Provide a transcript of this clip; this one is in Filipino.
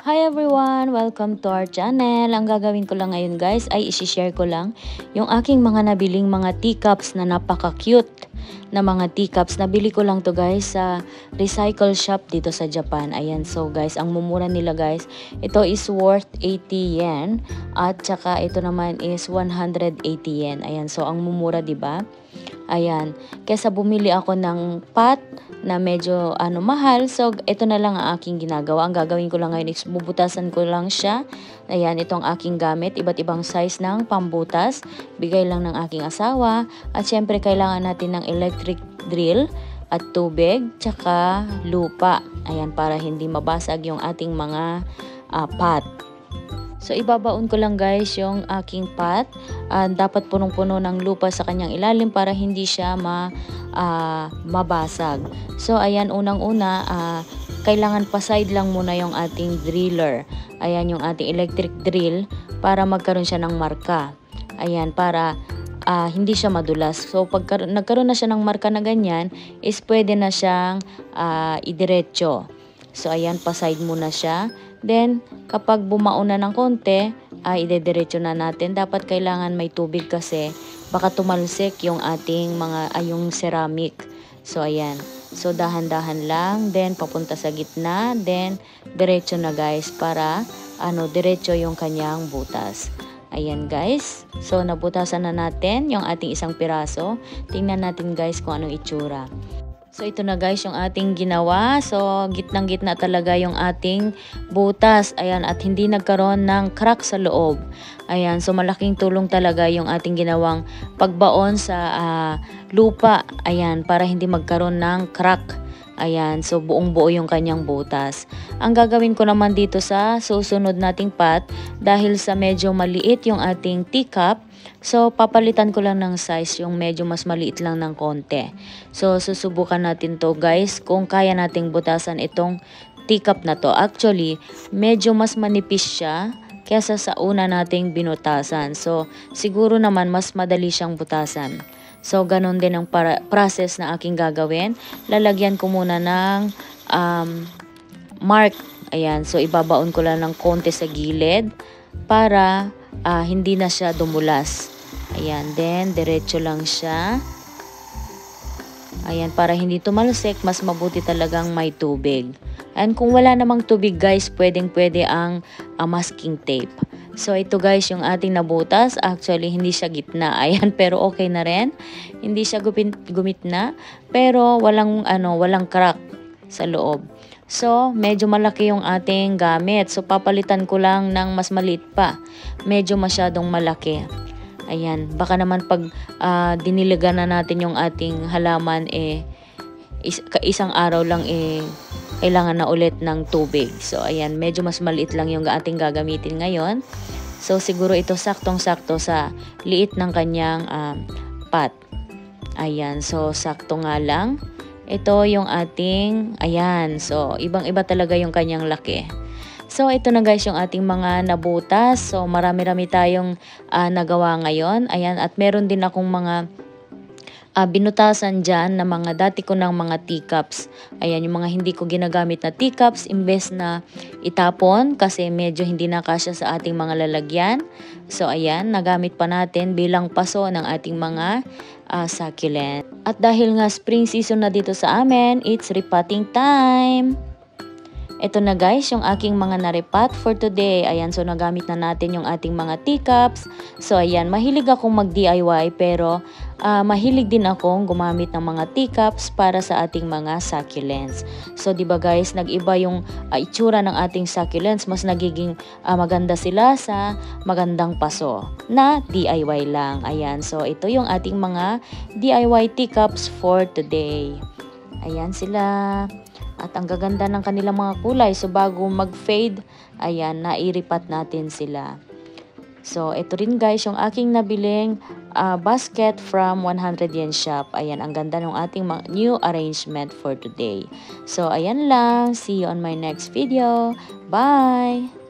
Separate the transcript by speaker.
Speaker 1: Hi everyone! Welcome to our channel. Ang gagawin ko lang ngayon guys ay isi-share ko lang yung aking mga nabiling mga teacups na napaka-cute na mga teacups. Nabili ko lang to guys sa recycle shop dito sa Japan. Ayan, so guys, ang mumura nila guys, ito is worth 80 yen at saka ito naman is 180 yen. Ayan, so ang mumura, 'di ba? Ayan, kesa bumili ako ng pot na medyo mahal. So, ito na lang ang aking ginagawa. Ang gagawin ko lang ngayon is bubutasan ko lang siya. Ayan, itong aking gamit. Iba't ibang size ng pambutas. Bigay lang ng aking asawa. At syempre, kailangan natin ng electric drill at tubig, tsaka lupa. Ayan, para hindi mabasag yung ating mga pot. So, ibabaon ko lang guys yung aking pot. Dapat punong-puno ng lupa sa kanyang ilalim para hindi siya mabasag. So, ayan, unang-una, kailangan pa-side lang muna yung ating driller. Ayan, yung ating electric drill para magkaroon siya ng marka. Ayan, para hindi siya madulas. So, pag nagkaroon na siya ng marka na ganyan, is pwede na siyang idiretso. So, ayan, pa-side muna siya. Then, kapag bumaon na ng konti, idediretso na natin. Dapat kailangan may tubig kasi baka tumalsik yung ating yung ceramic. So, ayan. So, dahan-dahan lang. Then, papunta sa gitna. Then, diretso na guys para diretso yung kanyang butas. Ayan guys. So, nabutasan na natin yung ating isang piraso. Tingnan natin guys kung anong itsura. So, ito na guys yung ating ginawa. So, gitnang-gitna talaga yung ating butas. Ayan, at hindi nagkaroon ng crack sa loob. Ayan, so malaking tulong talaga yung ating ginawang pagbaon sa lupa. Ayan, para hindi magkaroon ng crack. Ayan, so buong-buo yung kanyang butas. Ang gagawin ko naman dito sa susunod nating pot, dahil sa medyo maliit yung ating teacup, so papalitan ko lang ng size yung medyo mas maliit lang ng konti. So susubukan natin to guys kung kaya nating butasan itong teacup na to. Actually, medyo mas manipis siya kesa sa una nating binutasan. So siguro naman mas madali siyang butasan. So, ganun din ang process na aking gagawin. Lalagyan ko muna ng mark. Ayan, so ibabaon ko lang ng konti sa gilid para hindi na siya dumulas. Ayan, then diretso lang siya. Ayan, para hindi tumalsik, mas mabuti talagang may tubig. And kung wala namang tubig guys, pwedeng-pwede ang masking tape. So, ito guys, yung ating nabutas. Actually, hindi siya gitna. Ayan, pero okay na rin. Hindi siya gumitna. Pero walang crack sa loob. So, medyo malaki yung ating gamit. So, papalitan ko lang ng mas maliit pa. Medyo masyadong malaki. Ayan, baka naman pag diniligan na natin yung ating halaman, isang araw lang kailangan na ulit ng tubig. So, ayan, medyo mas maliit lang yung ating gagamitin ngayon. So, siguro ito saktong-sakto sa liit ng kanyang pot. Ayan, so sakto nga lang. Ito yung ating, ayan, so ibang-iba talaga yung kanyang laki. So, ito na guys yung ating mga nabutas. So, marami-rami tayong nagawa ngayon. Ayan, at meron din akong mga binutasan dyan na mga dati ko ng mga teacups. Ayan, yung mga hindi ko ginagamit na teacups, imbes na itapon kasi medyo hindi nakasya sa ating mga lalagyan. So, ayan, nagamit pa natin bilang paso ng ating mga succulent. At dahil nga spring season na dito sa amin, it's repotting time! Ito na guys, yung aking mga naripat for today. Ayan, so nagamit na natin yung ating mga teacups. So ayan, mahilig akong mag-DIY pero mahilig din akong gumamit ng mga teacups para sa ating mga succulents. So 'di ba guys, nag-iba yung itsura ng ating succulents. Mas nagiging maganda sila sa magandang paso na DIY lang. Ayan, so ito yung ating mga DIY teacups for today. Ayan sila. At ang gaganda ng kanilang mga kulay. So, bago mag-fade, ayan, nairipat natin sila. So, ito rin guys, yung aking nabiling basket from 100 yen shop. Ayan, ang ganda ng ating new arrangement for today. So, ayan lang. See you on my next video. Bye!